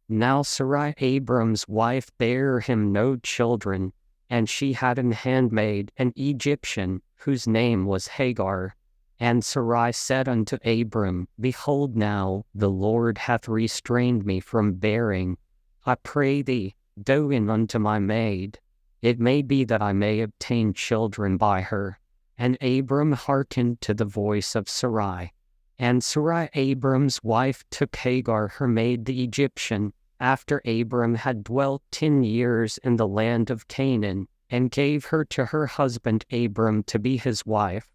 Now Sarai Abram's wife bare him no children, and she had an handmaid, an Egyptian, whose name was Hagar. And Sarai said unto Abram, Behold now, the Lord hath restrained me from bearing. I pray thee, go in unto my maid. It may be that I may obtain children by her. And Abram hearkened to the voice of Sarai. And Sarai Abram's wife took Hagar her maid the Egyptian, after Abram had dwelt 10 years in the land of Canaan, and gave her to her husband Abram to be his wife.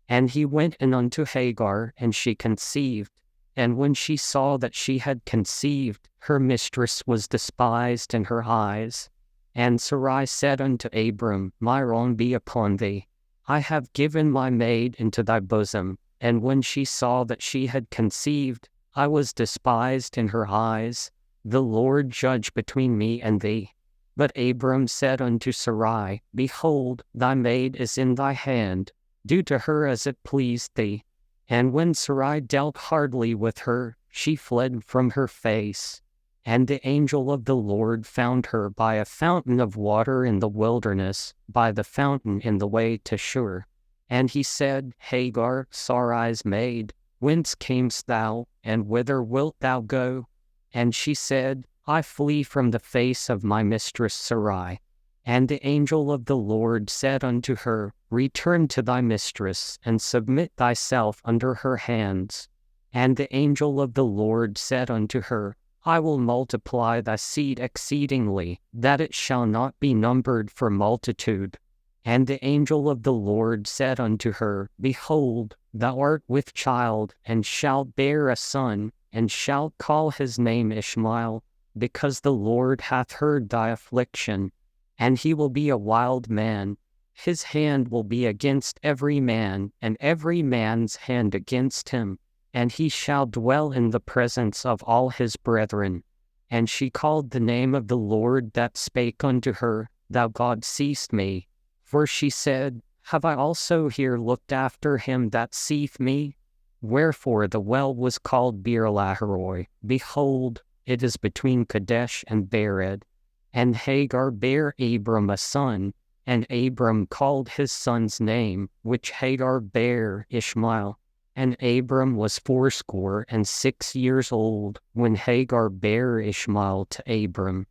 And he went in unto Hagar, and she conceived. And when she saw that she had conceived, her mistress was despised in her eyes. And Sarai said unto Abram, My wrong be upon thee. I have given my maid into thy bosom. And when she saw that she had conceived, I was despised in her eyes. The Lord judge between me and thee. But Abram said unto Sarai, Behold, thy maid is in thy hand. Do to her as it pleased thee. And when Sarai dealt hardly with her, she fled from her face. And the angel of the Lord found her by a fountain of water in the wilderness, by the fountain in the way to Shur. And he said, Hagar, Sarai's maid, whence camest thou, and whither wilt thou go? And she said, I flee from the face of my mistress Sarai. And the angel of the Lord said unto her, Return to thy mistress, and submit thyself under her hands. And the angel of the Lord said unto her, I will multiply thy seed exceedingly, that it shall not be numbered for multitude. And the angel of the Lord said unto her, Behold, thou art with child, and shalt bear a son, and shalt call his name Ishmael, because the Lord hath heard thy affliction. And he will be a wild man. His hand will be against every man, and every man's hand against him. And he shall dwell in the presence of all his brethren. And she called the name of the Lord that spake unto her, Thou God seest me. For she said, Have I also here looked after him that seeth me? Wherefore the well was called Beer-lahai-roi. Behold, it is between Kadesh and Bered. And Hagar bare Abram a son, and Abram called his son's name, which Hagar bare, Ishmael. And Abram was 86 years old, when Hagar bare Ishmael to Abram.